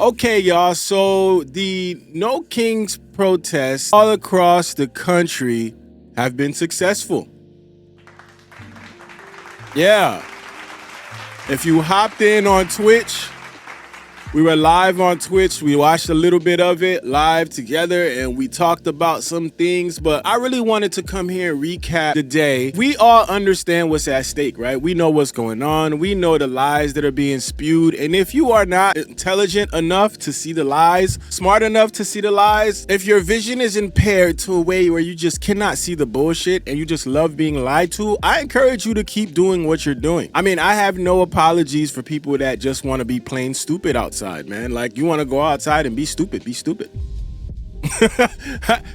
Okay, y'all, so the No Kings protests all across the country have been successful. Yeah. If you hopped in on Twitch, we were live on Twitch. We watched a little bit of it live together and we talked about some things, but I really wanted to come here and recap the day. We all understand what's at stake, right? We know what's going on. We know the lies that are being spewed. And if you are not intelligent enough to see the lies, smart enough to see the lies, if your vision is impaired to a way where you just cannot see the bullshit and you just love being lied to, I encourage you to keep doing what you're doing. I mean, I have no apologies for people that just want to be plain stupid outside. Man, like, you want to go outside and be stupid,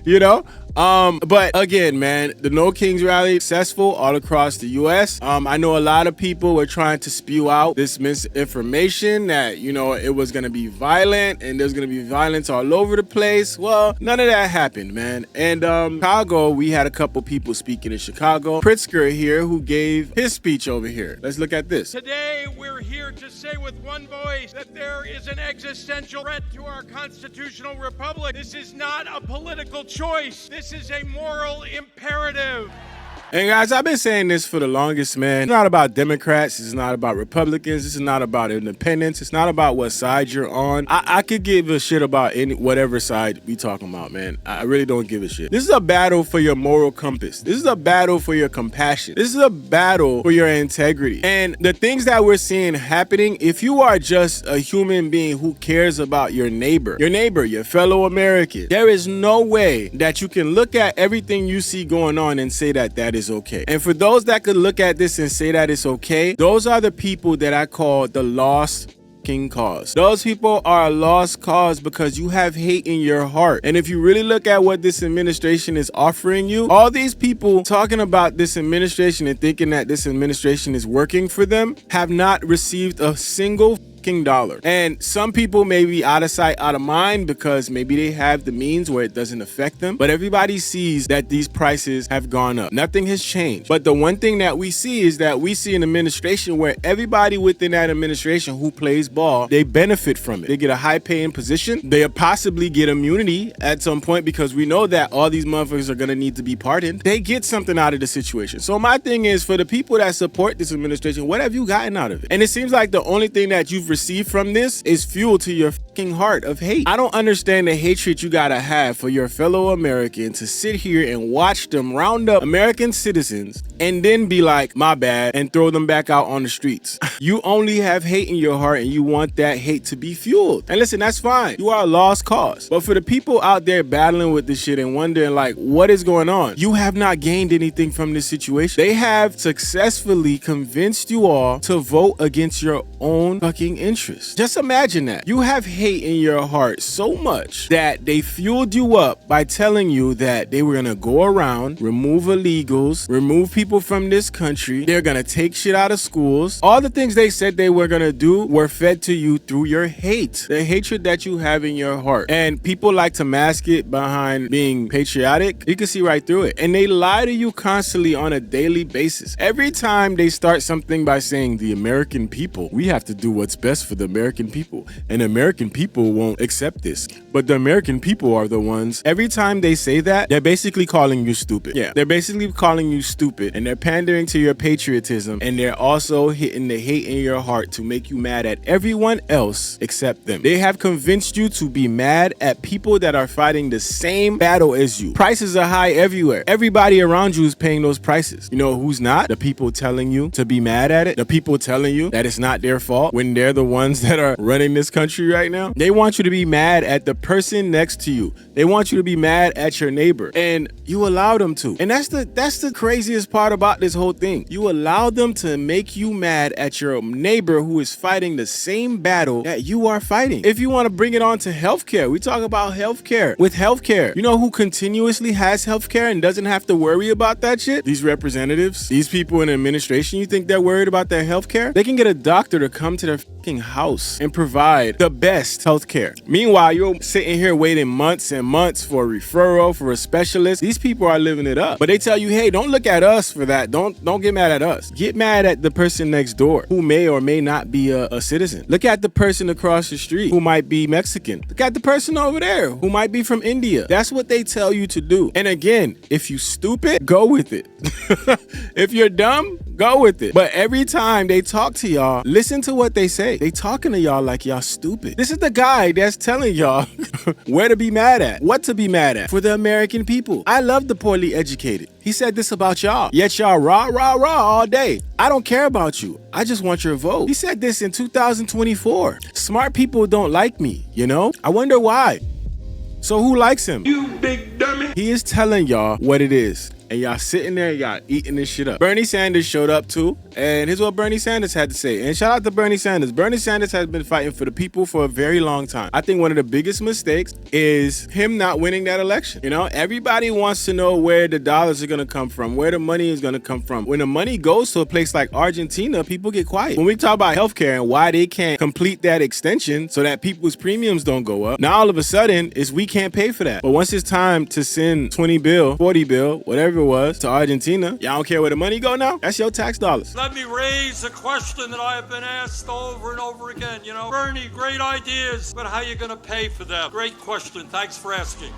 you know. But again, man, the No Kings rally successful all across the US. I know a lot of people were trying to spew out this misinformation that, you know, it was going to be violent and there's going to be violence all over the place. Well, none of that happened, man. And Chicago, we had a couple people speaking in Chicago. Pritzker here, who gave his speech over here. Let's look at this. Today, we're here to say with one voice that there is an existential threat to our constitutional republic. This is not a political choice. This is a moral imperative. And guys, I've been saying this for the longest, man. It's not about Democrats. It's not about Republicans. This is not about independents. It's not about what side you're on. I could give a shit about whatever side we talking about, man. I really don't give a shit. This is a battle for your moral compass. This is a battle for your compassion. This is a battle for your integrity. And the things that we're seeing happening, if you are just a human being who cares about your neighbor, your fellow American, there is no way that you can look at everything you see going on and say that that is okay. And for those that could look at this and say that it's okay, those are the people that I call the lost cause. Those people are a lost cause because you have hate in your heart. And if you really look at what this administration is offering you, all these people talking about this administration and thinking that this administration is working for them have not received a single dollar. And some people may be out of sight, out of mind because maybe they have the means where it doesn't affect them. But everybody sees that these prices have gone up. Nothing has changed. But the one thing that we see is that we see an administration where everybody within that administration who plays ball, they benefit from it. They get a high paying position. They possibly get immunity at some point because we know that all these motherfuckers are going to need to be pardoned. They get something out of the situation. So my thing is, for the people that support this administration, what have you gotten out of it? And it seems like the only thing that you've received from this is fuel to your fucking heart of hate. I don't understand the hatred you gotta have for your fellow American to sit here and watch them round up American citizens and then be like, my bad, and throw them back out on the streets. You only have hate in your heart and you want that hate to be fueled. And listen, that's fine. You are a lost cause. But for the people out there battling with this shit and wondering like, what is going on? You have not gained anything from this situation. They have successfully convinced you all to vote against your own fucking interests. Just imagine that. You have hate in your heart so much that they fueled you up by telling you that they were gonna go around, remove illegals, remove people from this country. They're gonna take shit out of schools. All the things they said they were gonna do were fed to you through your hate, the hatred that you have in your heart. And people like to mask it behind being patriotic. You can see right through it. And they lie to you constantly on a daily basis. Every time they start something by saying the American people, we have to do what's best for the American people, and American people won't accept this. But the American people are the ones, every time they say that, they're basically calling you stupid. Yeah, they're basically calling you stupid, and they're pandering to your patriotism, and they're also hitting the hate in your heart to make you mad at everyone else except them. They have convinced you to be mad at people that are fighting the same battle as you. Prices are high everywhere. Everybody around you is paying those prices. You know who's not? The people telling you to be mad at it. The people telling you that it's not their fault when they're the ones that are running this country right now. They want you to be mad at the person next to you. They want you to be mad at your neighbor, and you allow them to. And that's the craziest part about this whole thing. You allow them to make you mad at your neighbor who is fighting the same battle that you are fighting. If you want to bring it on to healthcare, we talk about healthcare. With healthcare, you know who continuously has healthcare and doesn't have to worry about that shit? These representatives, these people in administration. You think they're worried about their healthcare? They can get a doctor to come to their fucking house and provide the best healthcare. Meanwhile, you're sitting here waiting months and months for a referral, for a specialist. These people are living it up. But they tell you, hey, don't look at us for that. Don't get mad at us. Get mad at the person next door who may or may not be a citizen. Look at the person across the street who might be Mexican. Look at the person over there who might be from India. That's what they tell you to do. And again, if you stupid, go with it. If you're dumb, go with it. But every time they talk to y'all, listen to what they say. They talking to y'all like y'all stupid. This is the guy that's telling y'all where to be mad at, what to be mad at for the American people. I love the poorly educated. He said this about y'all, yet y'all rah, rah, rah all day. I don't care about you. I just want your vote. He said this in 2024. Smart people don't like me, you know? I wonder why. So who likes him? You big dummy. He is telling y'all what it is. And y'all sitting there, y'all eating this shit up. Bernie Sanders showed up too, and here's what Bernie Sanders had to say. And shout out to Bernie Sanders. Bernie Sanders has been fighting for the people for a very long time. I think one of the biggest mistakes is him not winning that election. You know, everybody wants to know where the dollars are gonna come from, where the money is gonna come from. When the money goes to a place like Argentina, people get quiet. When we talk about healthcare and why they can't complete that extension so that people's premiums don't go up, now all of a sudden is we can't pay for that. But once it's time to send 20 bill, 40 bill, whatever it was, to Argentina, y'all don't care where the money go now? That's your tax dollars. Let me raise a question that I have been asked over and over again. You know, Bernie, great ideas, but how are you going to pay for them? Great question. Thanks for asking.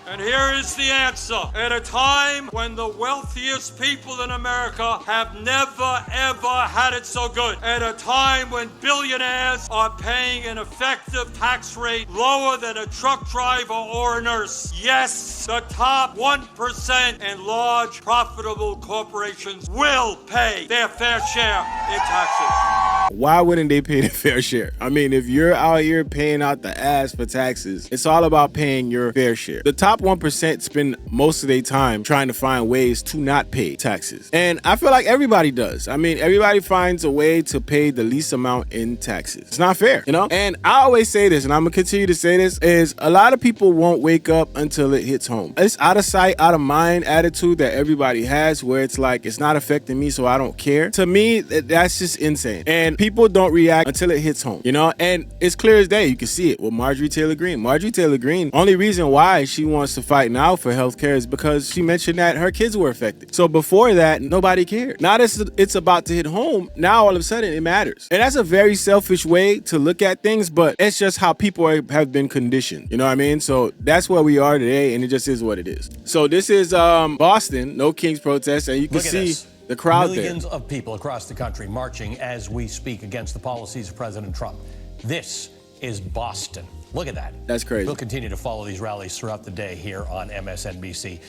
And here is the answer. At a time when the wealthiest people in America have never, ever had it so good. At a time when billionaires are paying an effective tax rate lower than a truck driver or a nurse. Yes, the top 1% and large profitable corporations will pay their fair share in taxes. Why wouldn't they pay their fair share? I mean, if you're out here paying out the ass for taxes, it's all about paying your fair share. The top 1% spend most of their time trying to find ways to not pay taxes. And I feel like everybody does. I mean, everybody finds a way to pay the least amount in taxes. It's not fair, you know? And I always say this, and I'm gonna continue to say this, is a lot of people won't wake up until it hits home. It's out of sight, out of mind attitude that everybody has where it's like, it's not affecting me, so I don't care. To me, that's just insane. And people don't react until it hits home, you know? And it's clear as day. You can see it with Marjorie Taylor Greene. Marjorie Taylor Greene, only reason why she wants to fight now for healthcare is because she mentioned that her kids were affected. So before that, nobody cared. Now that it's about to hit home, now all of a sudden it matters. And that's a very selfish way to look at things, but it's just how people have been conditioned. You know what I mean? So that's where we are today, and it just is what it is. So this is Boston, no Kings protest, and you can see the crowd there. Millions of people across the country marching as we speak against the policies of President Trump. This is Boston. Look at that. That's crazy. We'll continue to follow these rallies throughout the day here on MSNBC.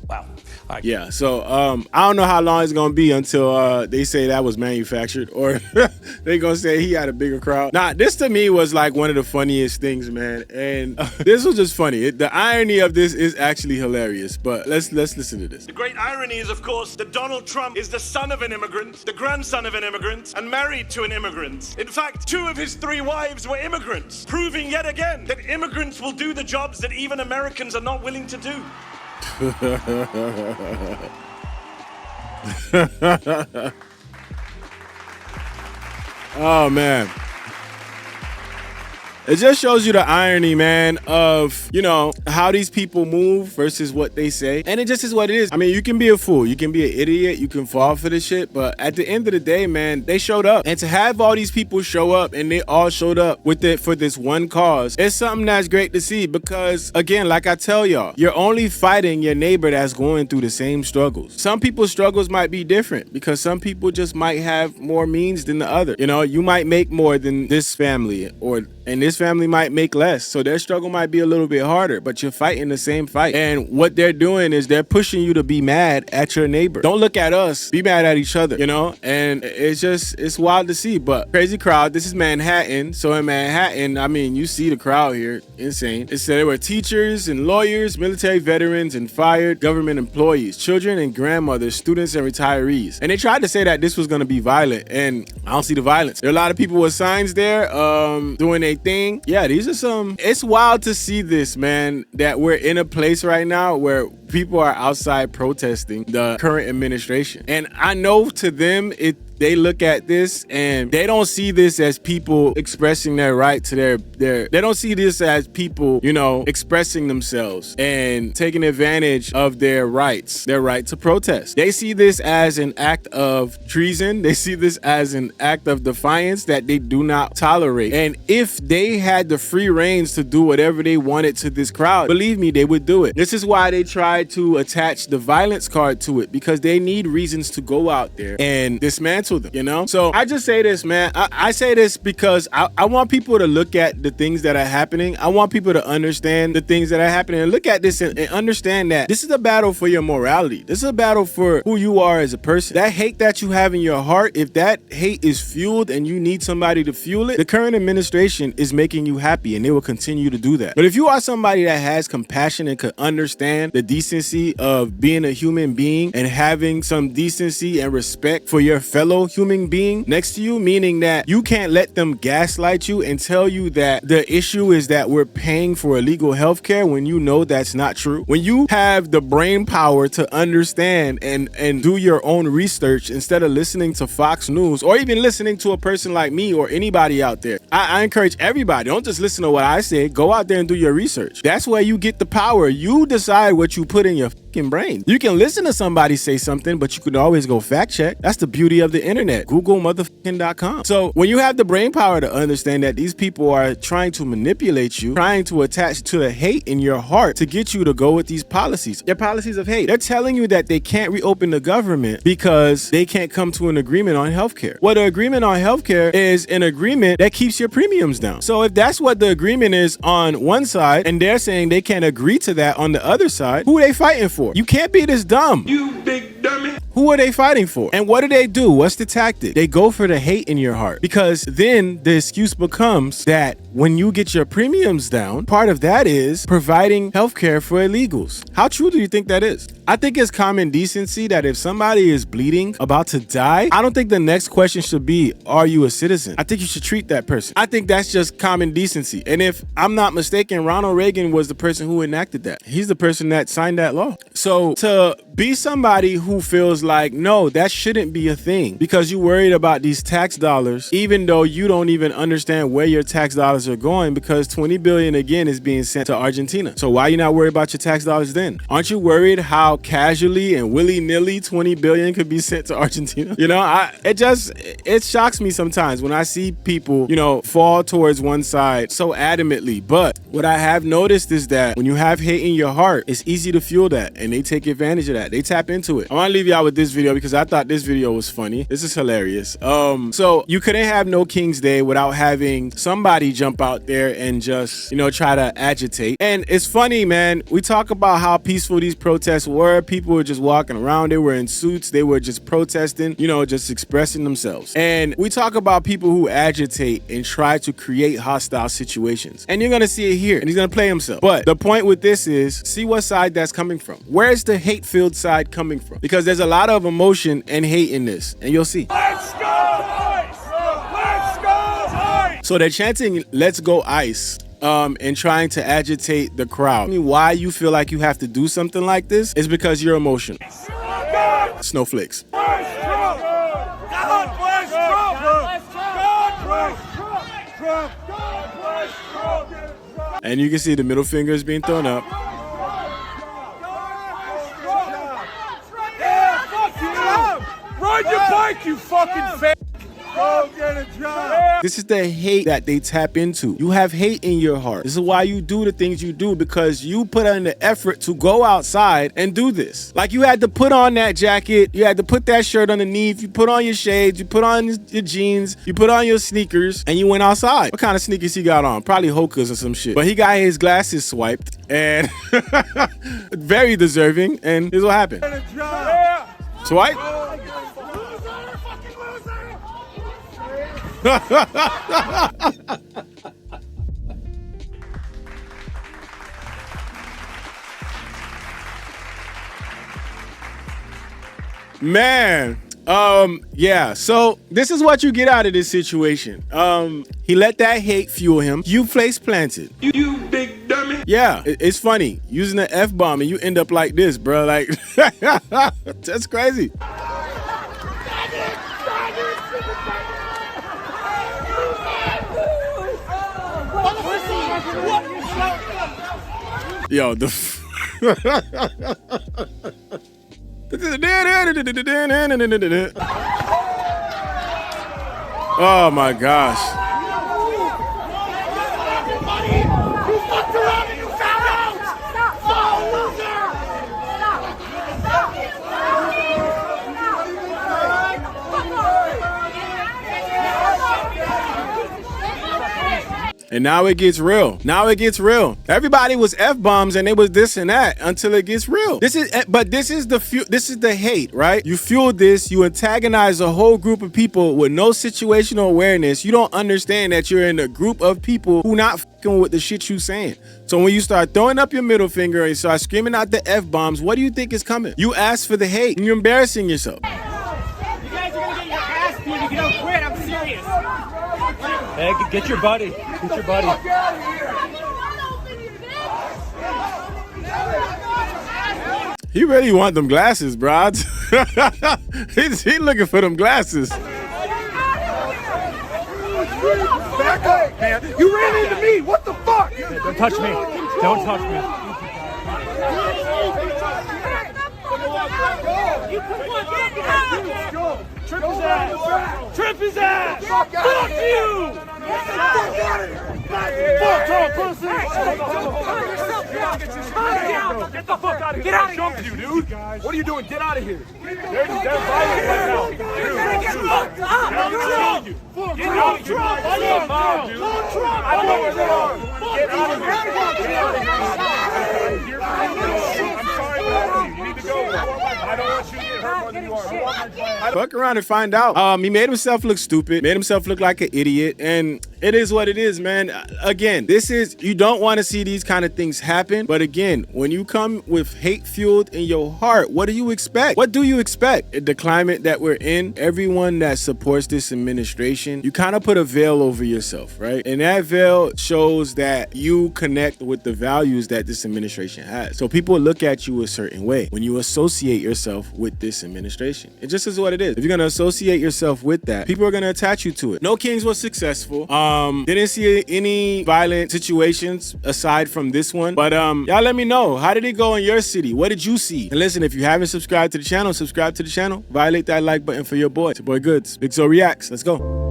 Wow. All right. Yeah, so I don't know how long it's going to be until they say that was manufactured or they going to say he had a bigger crowd. Nah, this to me was like one of the funniest things, man. And this was just funny. The irony of this is actually hilarious, but let's listen to this. The great irony is, of course, that Donald Trump is the son of an immigrant, the grandson of an immigrant, and married to an immigrant. In fact, 2 of his 3 wives were immigrants, proving yet again that immigrants will do the jobs that even Americans are not willing to do. Oh, man. It just shows you the irony, man, of, you know, how these people move versus what they say. And it just is what it is. I mean, you can be a fool. You can be an idiot. You can fall for this shit. But at the end of the day, man, they showed up. And to have all these people show up and they all showed up with it for this one cause, it's something that's great to see because, again, like I tell y'all, you're only fighting your neighbor that's going through the same struggles. Some people's struggles might be different because some people just might have more means than the other. You know, you might make more than this family and this family might make less. So their struggle might be a little bit harder, but you're fighting the same fight. And what they're doing is they're pushing you to be mad at your neighbor. Don't look at us, be mad at each other, you know? And it's wild to see, but crazy crowd. This is Manhattan. So in Manhattan, I mean, you see the crowd here, insane. It said there were teachers and lawyers, military veterans, and fired government employees, children and grandmothers, students and retirees. And they tried to say that this was gonna be violent, and I don't see the violence. There are a lot of people with signs there, doing a thing. Yeah, these are it's wild to see this, man, that we're in a place right now where people are outside protesting the current administration. And I know to them, they look at this and they don't see this as people expressing their right to they don't see this as people, you know, expressing themselves and taking advantage of their rights, their right to protest. They see this as an act of treason. They see this as an act of defiance that they do not tolerate. And if they had the free reins to do whatever they wanted to this crowd, believe me, they would do it. This is why they tried to attach the violence card to it, because they need reasons to go out there and dismantle them, you know? So I just say this, man. I say this because I want people to look at the things that are happening. I want people to understand the things that are happening and look at this and understand that this is a battle for your morality. This is a battle for who you are as a person. That hate that you have in your heart, if that hate is fueled and you need somebody to fuel it, the current administration is making you happy and they will continue to do that. But if you are somebody that has compassion and can understand the decency of being a human being and having some decency and respect for your fellow human being next to you, meaning that you can't let them gaslight you and tell you that the issue is that we're paying for illegal healthcare when you know that's not true. When you have the brain power to understand and do your own research instead of listening to Fox News or even listening to a person like me or anybody out there. I encourage everybody, don't just listen to what I say, go out there and do your research. That's where you get the power. You decide what you put in your fucking brain. You can listen to somebody say something, but you can always go fact check. That's the beauty of the internet. Google motherfucking.com. So when you have the brain power to understand that these people are trying to manipulate you, trying to attach to the hate in your heart to get you to go with these policies. They're policies of hate. They're telling you that they can't reopen the government because they can't come to an agreement on healthcare. Well, the agreement on healthcare is an agreement that keeps your premiums down. So if that's what the agreement is on one side and they're saying they can't agree to that on the other side, who are they fighting for? You can't be this dumb. You big dummy. Who are they fighting for? And what do? What's the tactic? They go for the hate in your heart, because then the excuse becomes that when you get your premiums down, part of that is providing healthcare for illegals. How true do you think that is? I think it's common decency that if somebody is bleeding, about to die, I don't think the next question should be, are you a citizen? I think you should treat that person. I think that's just common decency. And if I'm not mistaken, Ronald Reagan was the person who enacted that. He's the person that signed that law. So to be somebody who feels like, no, that shouldn't be a thing because you're worried about these tax dollars, even though you don't even understand where your tax dollars are going, because 20 billion again is being sent to Argentina. So why are you not worried about your tax dollars then? Aren't you worried how casually and willy-nilly 20 billion could be sent to Argentina? You know, it shocks me sometimes when I see people, you know, fall towards one side so adamantly. But what I have noticed is that when you have hate in your heart, it's easy to fuel that, and they take advantage of that. They tap into it. I want to leave y'all with this video because I thought this video was funny. This is hilarious. So you couldn't have no King's Day without having somebody jump out there and just, you know, try to agitate. And it's funny, man. We talk about how peaceful these protests were. People were just walking around. They were in suits. They were just protesting, you know, just expressing themselves. And we talk about people who agitate and try to create hostile situations. And you're going to see it here. And he's going to play himself. But the point with this is, see what side that's coming from. Where's the hate-filled side coming from? Because there's a lot of emotion and hate in this. And you'll see. Let's go! Let's go! So they're chanting, "Let's go ICE." And trying to agitate the crowd. I mean, why you feel like you have to do something like this is because you're emotional. Snowflakes. And you can see the middle finger is being thrown up. Ride your bike, you fucking fat. Go get a job. This is the hate that they tap into. You have hate in your heart. This is why you do the things you do, because you put in the effort to go outside and do this. Like, you had to put on that jacket, you had to put that shirt underneath, you put on your shades, you put on your jeans, you put on your sneakers, and you went outside. What kind of sneakers he got on? Probably Hoka's or some shit. But he got his glasses swiped, and very deserving, and here's what happened. Swipe? Man, yeah, so this is what you get out of this situation. He let that hate fuel him. You place planted. You big dummy. Yeah, it's funny. Using the F-bomb and you end up like this, bro. Like, that's crazy. Yo, the oh my gosh. And now it gets real. Now it gets real. Everybody was F-bombs and it was this and that until it gets real. This is the hate, right? You fuel this, you antagonize a whole group of people with no situational awareness. You don't understand that you're in a group of people who not fucking with the shit you saying. So when you start throwing up your middle finger and start screaming out the F-bombs, what do you think is coming? You ask for the hate and you're embarrassing yourself. You guys are gonna get your ass beat if you don't quit. I'm serious. Hey, get your buddy. Get your buddy. He really want them glasses, bro. He looking for them glasses. Back up, man. You ran into me. What the fuck? Hey, don't touch me. Don't touch me. Trip his ass! Trip his ass! Fuck you! Fuck out of here! Fuck tall pussy! Get the fuck out of here! Get out of here! You, dude! What are you doing? Get out of here! They're violent right now. Dude, get fucked up! Get out of here! Get out of here! I know where they are! Get out of here! I'm sorry, you need to go. I don't want you to get hurt more than you are. Fuck around and find out. He made himself look stupid, made himself look like an idiot, and it is what it is, man. Again, you don't want to see these kind of things happen, but again, when you come with hate fueled in your heart, what do you expect? What do you expect? In the climate that we're in, everyone that supports this administration, you kind of put a veil over yourself, right? And that veil shows that you connect with the values that this administration has. So people look at you a certain way when you associate yourself with this administration. It just is what it is. If you're going to associate yourself with that, people are going to attach you to it. No Kings was successful. Didn't see any violent situations aside from this one. But y'all let me know. How did it go in your city? What did you see? And listen, if you haven't subscribed to the channel, subscribe to the channel. Violate that like button for your boy. It's your boy Goods. Big So Reacts. Let's go.